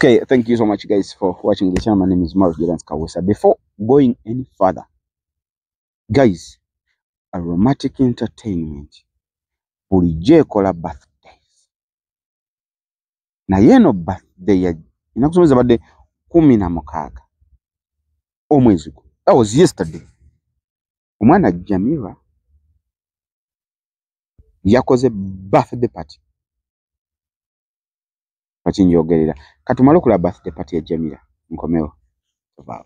Okay, thank you so much guys for watching the channel. My name is Mark Jerance Kawesa. Before going any further, guys, Aromatic Entertainment bulijjo ekola birthdays. Na yeno birthday ya inakusomeza bade 16 omwezi gwo. That was yesterday. Omwana Jamila yakoze birthday party. Kati njogerera. Katumalo kula birthday party ya Jamila. Nkomeo. Wow.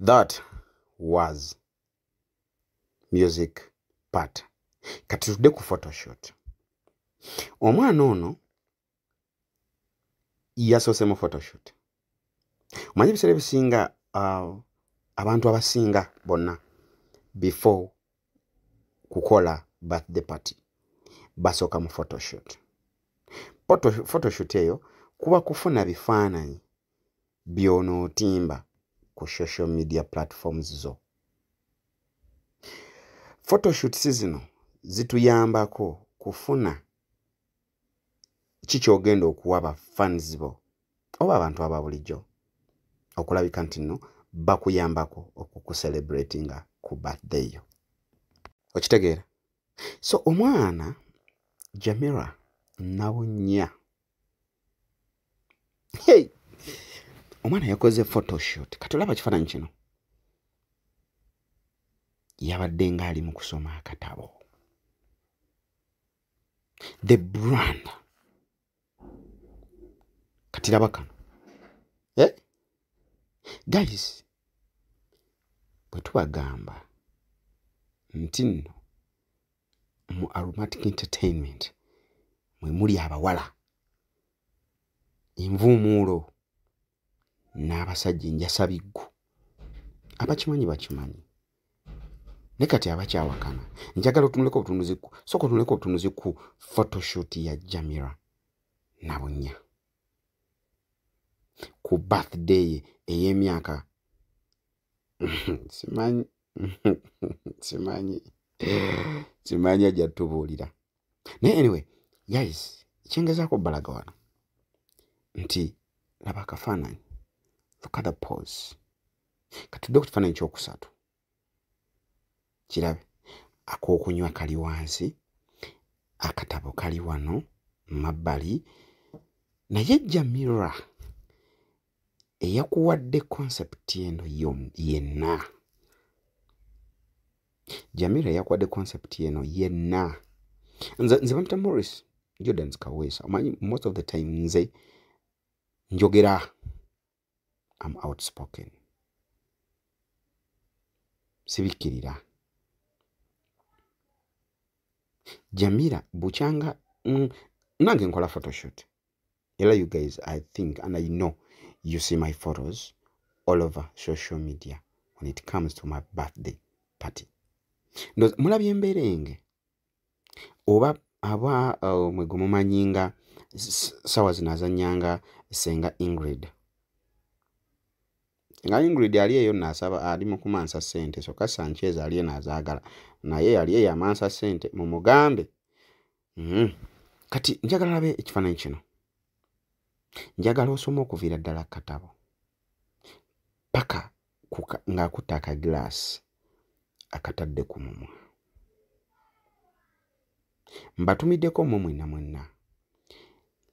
That was music part. Kati tudde ku photoshoot. Omwana ono yasoose mu photoshoot. Omanyi ebiseera ebisinga abantu abasinga bonna before kukola birthday party basooka mu photoshoot. Photoshoot eyo kuba kufuna bifaananyi by'onootimba ku social media platforms zo. Photoshoots zino zituyambako kufuna kikyogenda okuwa ba fans bo oba abantu aba bulijjo okulabika nti nno bakuyambako okukucelebratinga ku birthday yo. Okitegeera? So omwana Jamira Nabunya, hey, omwana yakoze photoshoot. Katulaba kifaananyi kino. Yabadde ng'ali mu kusoma akatabo. The brand. Katiraba kano. Guys, bwe tubagamba nti nno mu Aromatic Entertainment mwe muli abawala, envuumuulo n'abasajja enjasabiggu. Abakimanyi bakimanyi. Ne kati abakyawakana. Njagala otunuleko obutunuzi ku. Sooka otunuleko obutunuzi ku photoshoot ya Jamira Nabunya. Ku birthday ey'emyaka simanyi ajja tubuulira. Naye anyway, guys, kyengezaako balaga wano nti laba akafaananyi. Look at the pose. Katudde ku kifaananyi kyokusatu. Kirabe. Ak'okunywa kali wansi. Akatabo kali wano mabbali. Naye Jamira eyakuwadde concept eno yenna. Jamira yakuwadde concept eno yenna. Nze bamita Morris Jordan Kaweesa. Omanyi most of the time nze njogera. I'm outspoken. Sibikirira. Jamira buchanga nange nkola photoshoot. Ela you guys, I think and I know you see my photos all over social media when it comes to my birthday party. No mulabye mberenge. Oba aba mwegumumanyinga sawa zinazanyanga senga Ingrid. Nga Ingrid ali eyo nasaba ali mu kumansa sente so ka Sanchez ali nazaagala naye ali eyo amansa sente mu mugambe. Kati njagala labe ekifaananyi kino. Njagala osoma okuviira ddala katabo. Paka ng'akutte akaglass akatadde ku mumwa. Mbatumiddeko mwe mwenna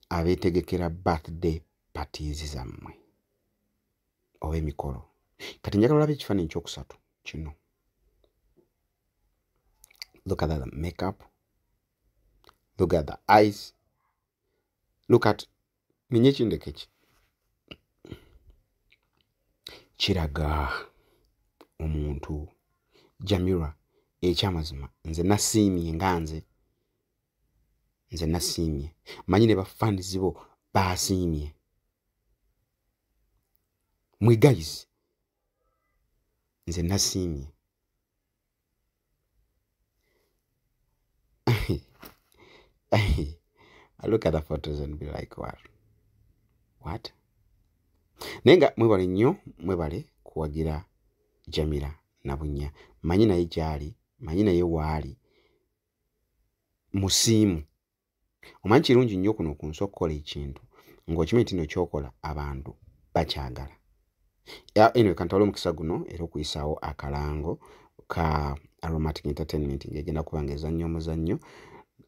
abeetegekera birthday parties zammwe oba emikolo. Kati njagala olabe ekifaananyi kyokusatu kino. Look at the makeup. Look at the eyes. Look at minyekindekeki. Kiraga omuntu Jamira ekyamazima nze nasiimye nga nze nasiimye. Manyi ne bafans bo basiimye. Mwe guys nze nasiimye. I look at the photos and be like, what? Nenga mwebale nnyo, mwebale kuwagira Jamira Nabunya. Manyi naye gyali, manyi naye waali. Musiimu. Omanyi kirungi nnyo kuno ku nsi okukola ekintu ng'okimanyi nti nno kyokola abantu bakyagala. Anyway, kantwala omukisa guno era okuyisaawo akalango ka Aromatic Entertainment ng'egenda kuba ng'ezannya omuzannyo.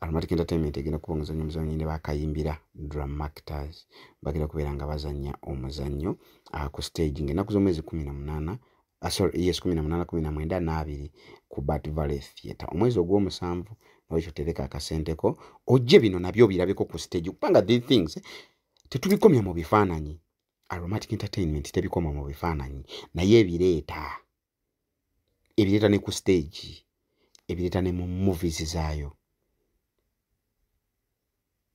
Aromatic Entertainment egenda kuba ng'ezannya omuzannyo ne bakayimbira Drum Actors bagenda kubeera nga bazannya omuzannyo ku stage ng'ennaku z'omwezi 18 18, 19, n'abiri ku Bat Valley Theatre. Omwezi ogw'omusanvu n'ekyo tereka akasenteko ojje bino nabyo birabeko ku stage kubanga these things tetubikomya mu bifaananyi. Aromatic Entertainment tebikoma mu bifaananyi naye ebireeta ne ku stage, ebireeta ne mu movies zaayo,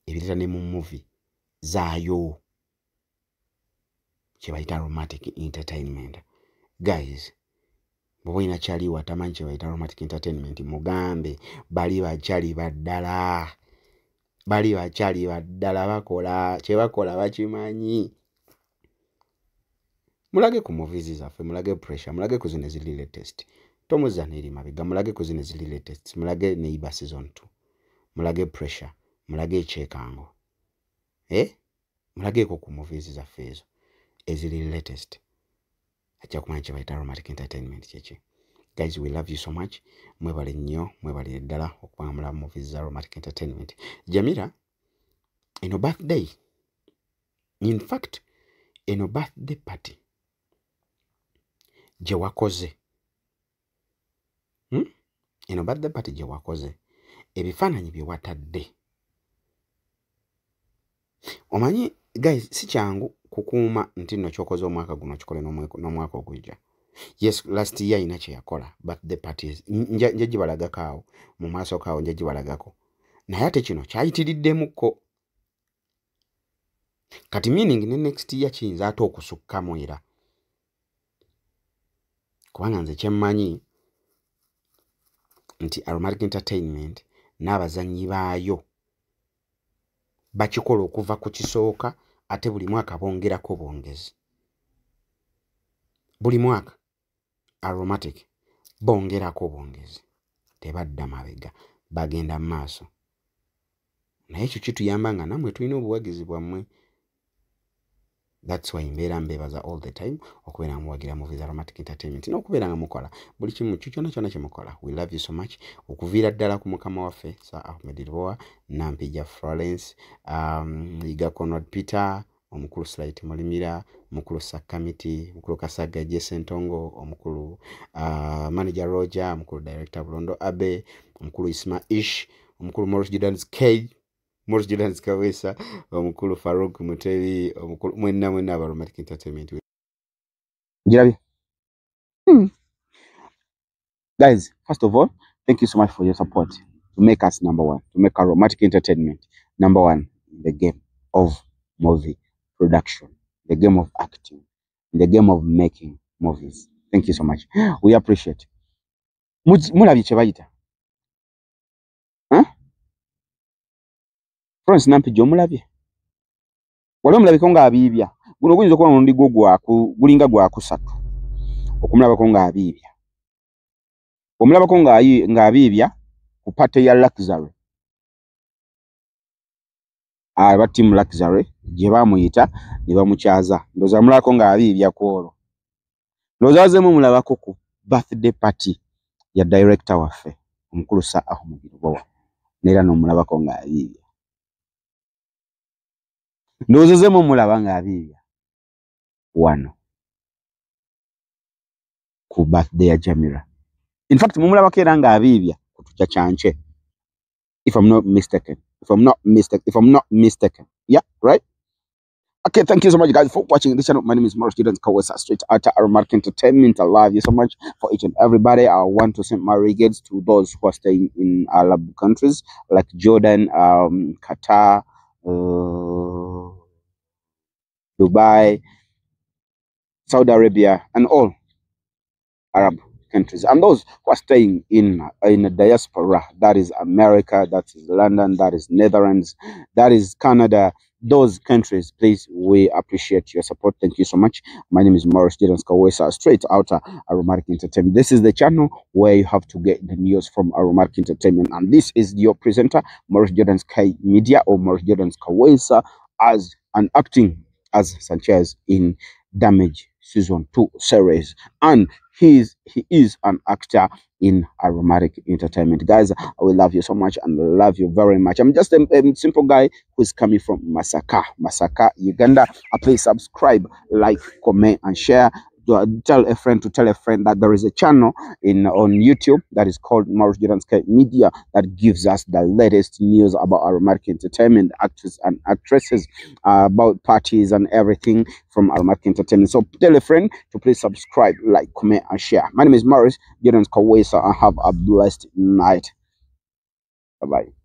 ebireeta ne mu movie zaayo kye bayita Aromatic Entertainment. Guys, bw'oba olina kyali watamanyi kye bayita Aromatic Entertainment mugambe bali bakyali baddala bakola kye bakola bakimanyi. Mulage ku movies zaffe, mulage Pressure, mulage ku zino eziri latest. Tomuza n'eri mabega, mulage ku zino eziri latest, mulage Neighbor season 2, mulage Pressure, mulage Ekyekango. Mulageeko ku movies zaffe ezo eziri latest. Ajja kumanya kye bayita Aromatic Entertainment kyeki. Guys, we love you so much. Mwebale nnyo, mwebale ddala okuba mulaba movies za Aromatic Entertainment. Jamira, eno birthday. In fact, eno birthday party gye wakoze. Eno birthday party gye wakoze. Ebifaananyi bye watadde. Omanyi, guys, si kyangu kukuuma nti nno kyokoze omwaka guno kikole n'omwaka ogujja. Yes, last year ina kye yakola birthday parties. Nja gibalagako awo mu maaso kaawo nja gibalagako. Naye ate kino kyayitiriddemukko. Kati meaning ne next year kiyinza ate okusukkamu era. Kubanga nze kyemmanyi nti Aromatic Entertainment n'abazannyi baayo bakikola okuva ku kisooka ate buli mwaka bongerako bwongezi. Buli mwaka Aromatic bongerako bwongezi. Tebadda mabega, bagenda mu maaso. Naye ekyo kituyamba nga nammwe tulina obuwagizi bwammwe. That's why mbeera mbeebaza all the time okubeera muwagira movies Aromatic Entertainment n'okubeera nga mukola buli kimu kyonna kye mukola. We love you so much. Okuviira ddala ku mukama waffe Sir Ahmed Rwowa, Nampija Florence, Yiga Conrad Peter, omukulu Slight Mulimira, omukulu Sakamiti, omukulu Kasaga Jason Tongo, omukulu Manager Roger, omukulu Director Bulondo Abe, omukulu Isma Ish, omukulu Morris Jordan's K, Morris Jordan's Kawesa, omukulu Farouk Mutebi, omukulu mwenna aba Aromatic Entertainment. Jirabi. Guys, first of all, thank you so much for your support to make us number one, to make Aromatic Entertainment number one in the game of movie production, the game of acting, the game of making movies. Thank you so much. We appreciate. Mulabye kye bayita. Florence Nampija omulabye. Wali omulabiko nga abiibya. Guno guyinza okuba mulundi gulinga gwakusatu. Okumulabako nga abiibya. Omulabako nga abiibya ku pate ya Luxury. Aba team Luxury gye bamuyita ne bamukyaza. Ndowooza mulabako nga abiibya ku olwo. Ndowooza azeemu mulabako ku birthday party ya director waffe omukulu Sir Ahmed Rwowa. Neera n'omulabako nga abiibya. Ndowooza azeemu mulaba nga abiibya wano ku birthday ya Jamira. In fact, mumulabako era nga abiibya ku tukya kyanche. If I'm not mistaken. Yeah, right? Okay, thank you so much, guys, for watching this channel. My name is Morris Jordan Kawesa, straight out of Aromatic Entertainment. I love you so much for each and everybody. I want to send my regards to those who are staying in Arab countries like Jordan, Qatar, Dubai, Saudi Arabia, and all Arab countries, and those who are staying in the diaspora, that is America, that is London, that is Netherlands, that is Canada, those countries, please, we appreciate your support. Thank you so much. My name is Morris Jordan Kawesa, straight out of Aromatic Entertainment. This is the channel where you have to get the news from Aromatic Entertainment, and this is your presenter, Morris Jordan K Media, or Morris Jordan Kawesa, as an acting as Sanchez in Damage Season 2 series, and he is an actor in Aromatic Entertainment. Guys, I will love you so much and love you very much. I'm just a simple guy who's coming from Masaka, Uganda. Please subscribe, like, comment, and share. tell a friend to tell a friend that there is a channel on YouTube that is called Maurice Giranska Media that gives us the latest news about aromatic entertainment, actors and actresses, about parties and everything from aromatic entertainment. So tell a friend to please subscribe, like, comment, and share. My name is Maurice Giranska, and have a blessed night. Bye bye.